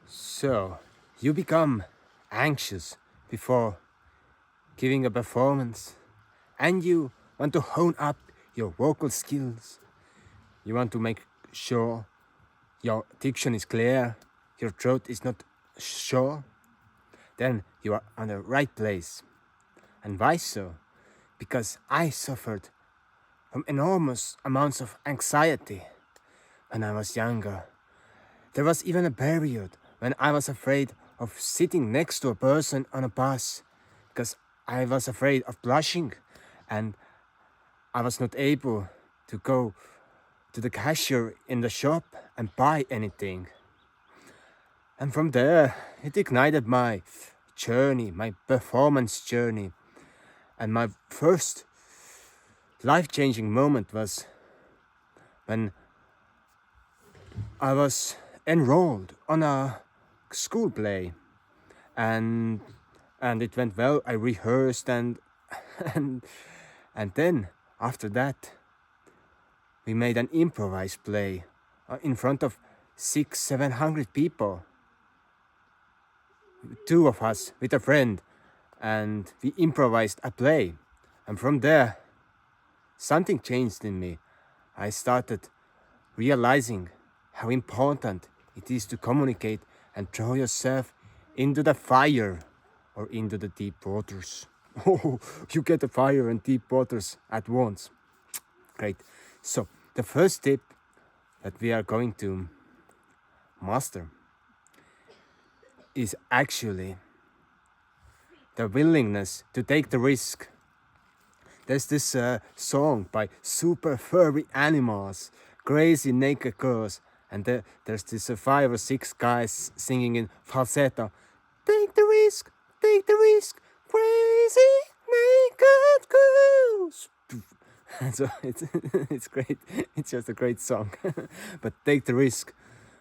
So, you become anxious before giving a performance and you want to hone up your vocal skills. You want to make sure your diction is clear, your throat is not sure. Then you are on the right place. And why so? Because I suffered from enormous amounts of anxiety when I was younger. There was even a period when I was afraid of sitting next to a person on a bus because I was afraid of blushing and I was not able to go to the cashier in the shop and buy anything. And from there, it ignited my journey, my performance journey. And my first life-changing moment was when I was enrolled on a school play, and it went well. I rehearsed and and then after that we made an improvised play in front of 600-700 people. Two of us with a friend, and we improvised a play. And from there, something changed in me. I started realizing how important it is to communicate and throw yourself into the fire or into the deep waters. Oh, you get the fire and deep waters at once. Great. So, the first tip that we are going to master is actually the willingness to take the risk. There's this song by Super Furry Animals, Crazy Naked Girls, and there's this 5 or 6 guys singing in falsetto. Take the risk, crazy naked girls. And so it's great. It's just a great song. But take the risk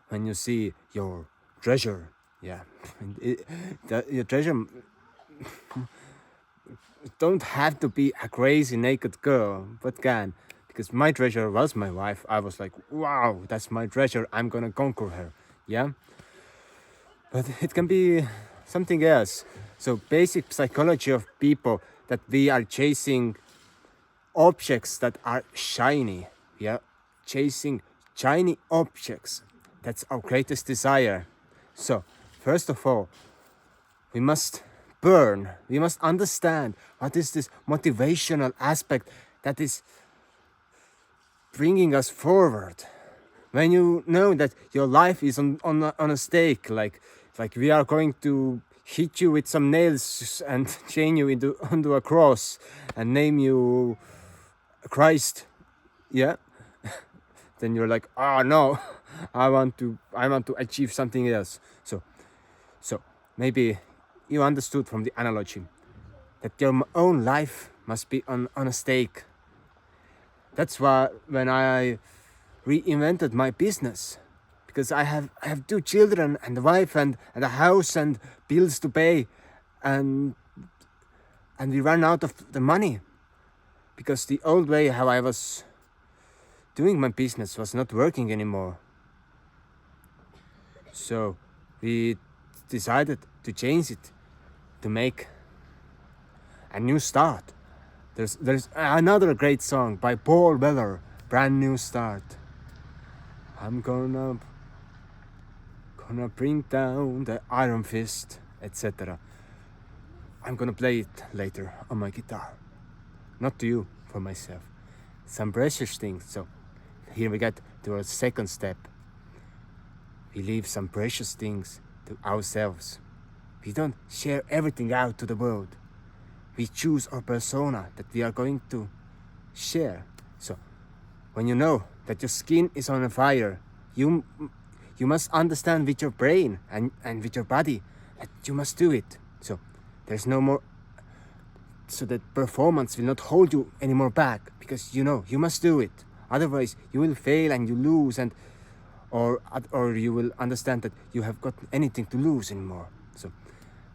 when you see your treasure. Yeah, your treasure don't have to be a crazy naked girl, but can. Because my treasure was my wife. I was like, wow, that's my treasure. I'm gonna conquer her. Yeah? But it can be something else. So basic psychology of people that we are chasing objects that are shiny. Yeah? Chasing shiny objects. That's our greatest desire. So, first of all, we must burn. We must understand what is this motivational aspect that is bringing us forward. When you know that your life is on a stake, like we are going to hit you with some nails and chain you onto a cross and name you Christ, yeah, then you're like, oh no, I want to achieve something else. So maybe you understood from the analogy that your own life must be on a stake. That's why when I reinvented my business, because I have 2 children and a wife and a house and bills to pay, and we ran out of the money because the old way how I was doing my business was not working anymore. So we decided to change it, to make a new start. There's another great song by Paul Weller, Brand New Start. I'm gonna bring down the iron fist, etc. I'm gonna play it later on my guitar. Not to you, for myself. Some precious things. So here we get to our second step. We leave some precious things to ourselves. We don't share everything out to the world. We choose our persona that we are going to share. So when you know that your skin is on fire, you must understand with your brain and with your body that you must do it. So there's no more, so that performance will not hold you anymore back, because you know you must do it. Otherwise you will fail and you lose, and or you will understand that you have got anything to lose anymore. So,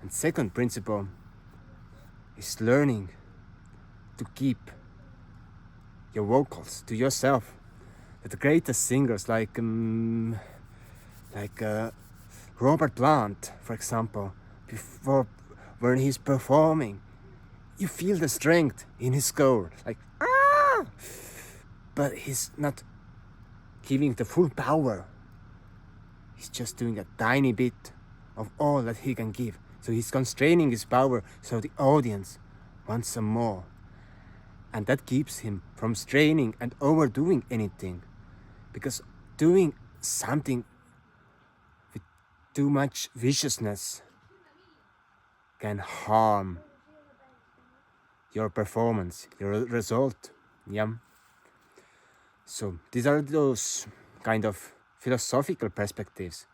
and second principle is learning to keep your vocals to yourself. The greatest singers like Robert Plant, for example, before when he's performing, you feel the strength in his score, like ah, but he's not giving the full power. He's just doing a tiny bit of all that he can give. So he's constraining his power so the audience wants some more. And that keeps him from straining and overdoing anything. Because doing something with too much viciousness can harm your performance, your result. Yeah. So these are those kind of philosophical perspectives.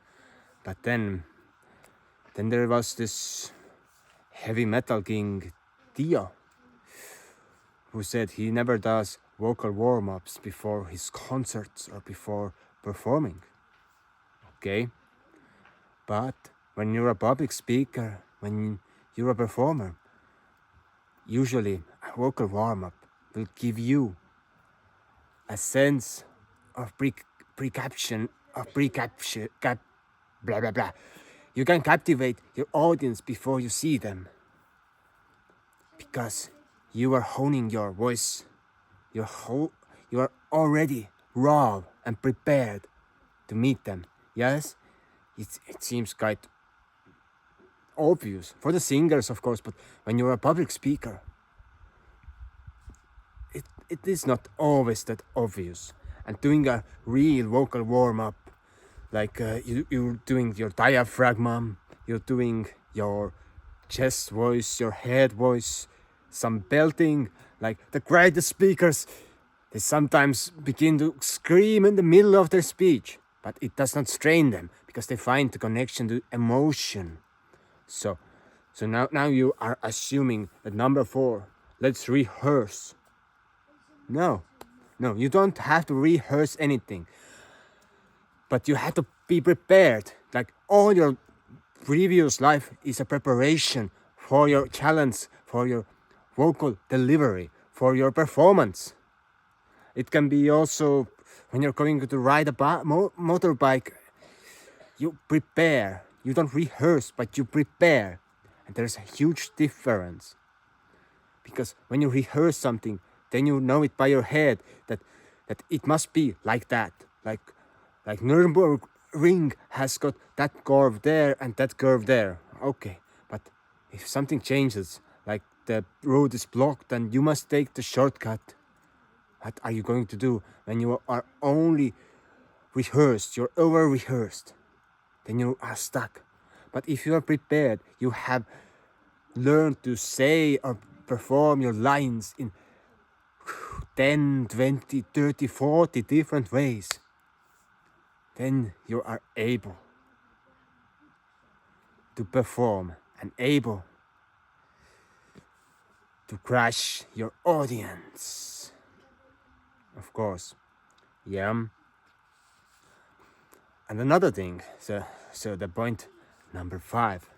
But then there was this heavy metal king Dio, who said he never does vocal warm-ups before his concerts or before performing. Okay? But when you're a public speaker, when you're a performer, usually a vocal warm-up will give you a sense of pre-caption, blah blah blah. You can captivate your audience before you see them, because you are honing your voice. You are already raw and prepared to meet them. Yes, it seems quite obvious for the singers, of course, but when you're a public speaker, it is not always that obvious. And doing a real vocal warm-up, like you're doing your diaphragm, you're doing your chest voice, your head voice, some belting, like the greatest speakers, they sometimes begin to scream in the middle of their speech, but it does not strain them because they find the connection to emotion. So now you are assuming that number 4, let's rehearse. No, you don't have to rehearse anything. But you have to be prepared. Like all your previous life is a preparation for your challenge, for your vocal delivery, for your performance. It can be also when you're going to ride a motorbike, you prepare. You don't rehearse, but you prepare. And there's a huge difference. Because when you rehearse something, then you know it by your head that it must be like that. Like Nürburgring has got that curve there and that curve there. Okay, but if something changes, like the road is blocked and you must take the shortcut, what are you going to do when you are only rehearsed, you're over-rehearsed? Then you are stuck. But if you are prepared, you have learned to say or perform your lines in 10, 20, 30, 40 different ways, then you are able to perform and able to crush your audience. Of course. Yeah. And another thing, so the point number 5.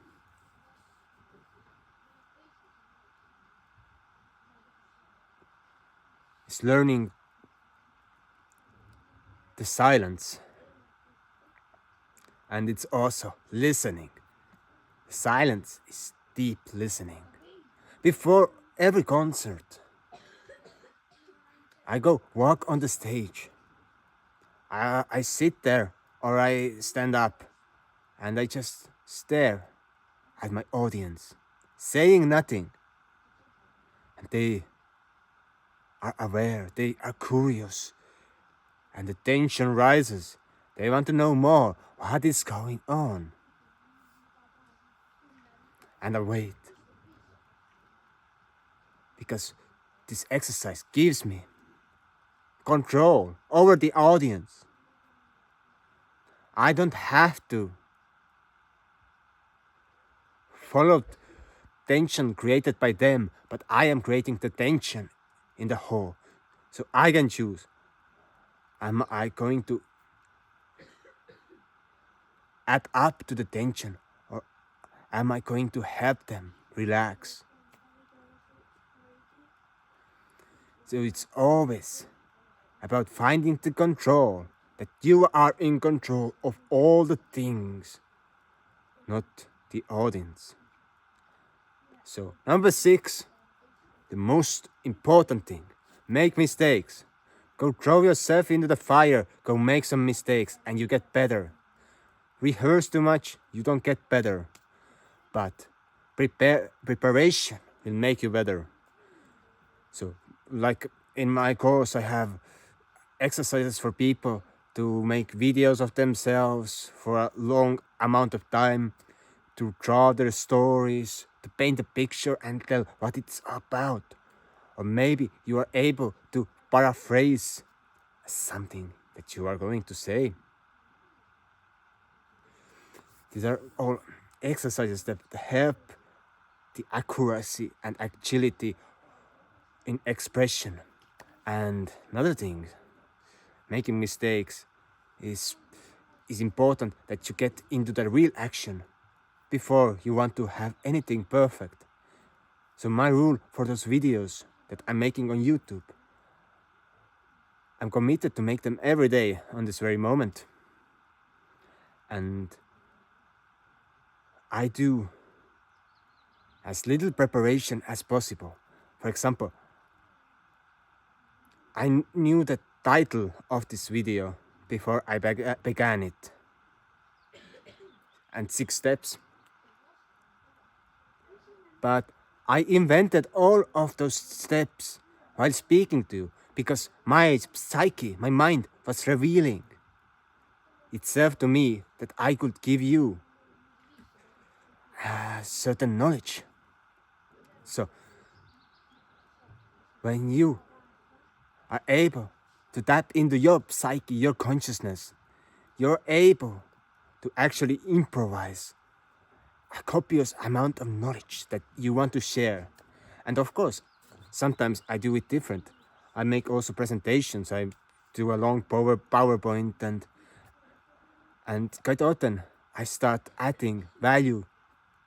Is learning the silence. And it's also listening. Silence is deep listening. Before every concert, I go walk on the stage. I sit there or I stand up and I just stare at my audience, saying nothing. And they are aware, they are curious, and the tension rises. They want to know more. What is going on? And I wait. Because this exercise gives me control over the audience. I don't have to follow tension created by them, but I am creating the tension in the whole. So I can choose. Am I going to add up to the tension, or am I going to help them relax? So it's always about finding the control, that you are in control of all the things not the audience. So, number 6, the most important thing, make mistakes. Go throw yourself into the fire, go make some mistakes, and you get better. Rehearse too much, you don't get better. But preparation will make you better. So, like in my course, I have exercises for people to make videos of themselves for a long amount of time, to draw their stories, to paint a picture and tell what it's about. Or maybe you are able to paraphrase something that you are going to say. These are all exercises that help the accuracy and agility in expression. And another thing, making mistakes is important that you get into the real action before you want to have anything perfect. So my rule for those videos that I'm making on YouTube, I'm committed to make them every day on this very moment. And I do as little preparation as possible. For example, I knew the title of this video before I began it. And 6 steps. But I invented all of those steps while speaking to you because my psyche, my mind was revealing itself to me that I could give you certain knowledge. So when you are able to tap into your psyche, your consciousness, you're able to actually improvise a copious amount of knowledge that you want to share. And of course, sometimes I do it different. I make also presentations. I do a long PowerPoint and quite often I start adding value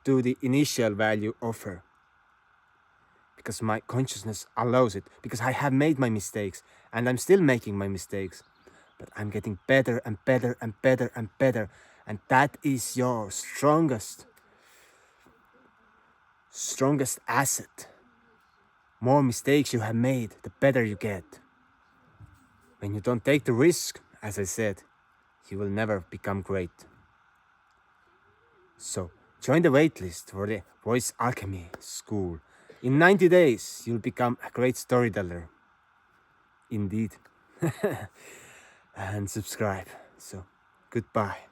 to the initial value offer. Because my consciousness allows it. Because I have made my mistakes and I'm still making my mistakes. But I'm getting better and better and better and better. And that is your strongest asset. More mistakes you have made, the better you get. When you don't take the risk, as I said, you will never become great. So, join the waitlist for the Voice Alchemy School. In 90 days, you'll become a great storyteller. Indeed. And subscribe. So, goodbye.